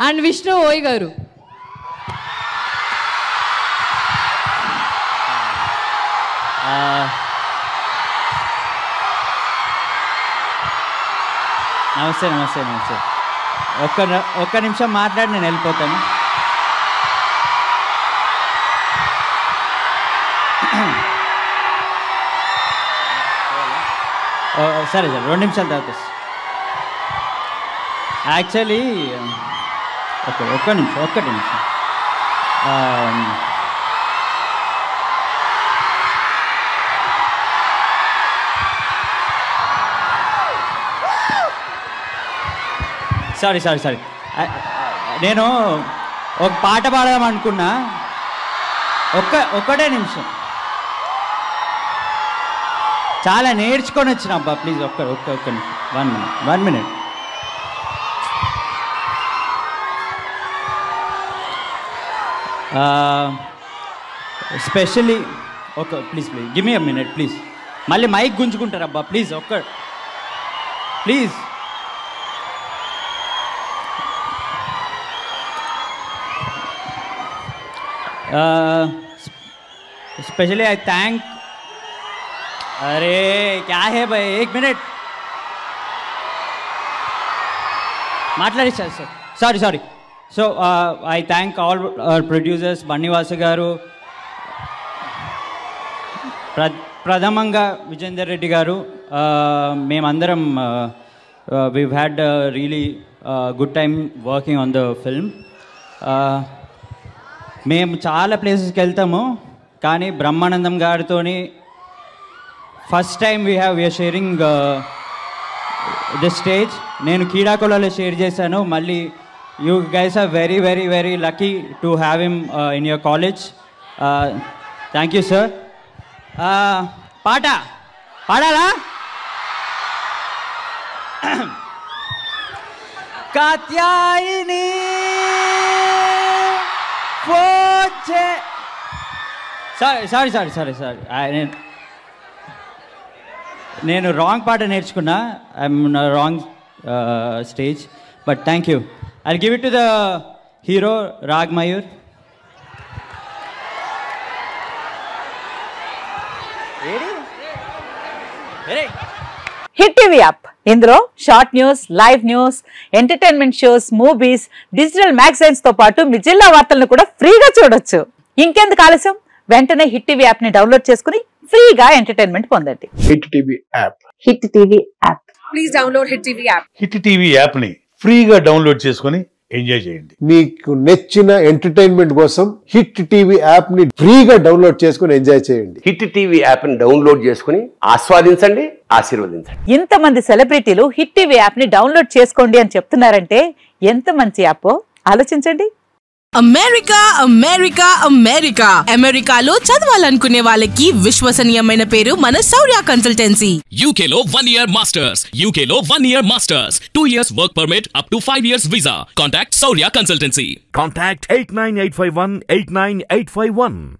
And Vishnu ఓయ్ గారు. నమస్తే నమస్తే నమస్తే. ఒక్క నిమిషం మాట్లాడి నేను వెళ్ళిపోతాను. సరే సరే 2 నిమిషాల తర్వాత. యాక్చువల్లీ ఒక్క నిమిషం. సారీ నేను ఒక పాట పాడదాం అనుకున్నా. ఒక్కటే నిమిషం. చాలా నేర్చుకొని వచ్చిన అబ్బా, ప్లీజ్ ఒక్క నిమిషం. 1 minute. Specially please give me a minute please. మళ్ళీ మైక్ గుంజుకుంటారు అబ్బా, please please. Specially I thank. अरे क्या है भाई, 1 minute మాట్లాడి sorry. So I thank all our producers, Bunny Vasu garu, ప్రథమంగా విజేందర్ రెడ్డి గారు. మేమందరం we had really good time working on the film. మేము చాలా ప్లేసెస్కి వెళ్తాము, కానీ బ్రహ్మానందం గారితో first time we're sharing the stage. నేను కీడాకోలలో షేర్ చేశాను. మళ్ళీ you guys are very very very lucky to have him in your college. Thank you sir. పాట పాడాలా? కాత్యాయిని సారీ నేను రాంగ్ పాట నేర్చుకున్నా. I'm wrong stage, but thank you. I give it to the hero Raag Mayur. Hit TV app, ఇందులో short news, live news, entertainment shows, movies, digital magazines తో పాటు మీ జిల్లా వార్తలను కూడా ఫ్రీగా చూడొచ్చు. ఇంకెందుకు ఆలస్యం, వెంటనే హిట్ టీవీ యాప్ ని డౌన్లోడ్ చేసుకుని ఫ్రీగా ఎంటర్టైన్మెంట్ పొందండి. Hit TV app. Hit TV app. Please download hit TV app. Hit TV app ని ఫ్రీగా డౌన్లోడ్ చేసుకుని ఎంజాయ్ చేయండి. మీకు నచ్చిన ఎంటర్టైన్మెంట్ కోసం హిట్ టీవీ యాప్ ని ఫ్రీగా డౌన్లోడ్ చేసుకుని ఎంజాయ్ చేయండి. హిట్ టీవీ యాప్ ని డౌన్లోడ్ చేసుకుని ఆస్వాదించండి, ఆశీర్వదించండి. ఇంతమంది సెలబ్రిటీలు హిట్ టీవీ యాప్ ని డౌన్లోడ్ చేసుకోండి అని చెప్తున్నారంటే ఎంత మంచి యాప్ ఆలోచించండి. అమెరికా అమెరికాలో చదవాలనుకునే వాళ్ళకి విశ్వసనీయమైన పేరు మన శౌర్య కన్సల్టెన్సీ. UK లో 1 year masters, UK లో 1 year masters, 2 years work permit up to 5 years visa. Contact Saurya Consultancy. Contact 89851 89851.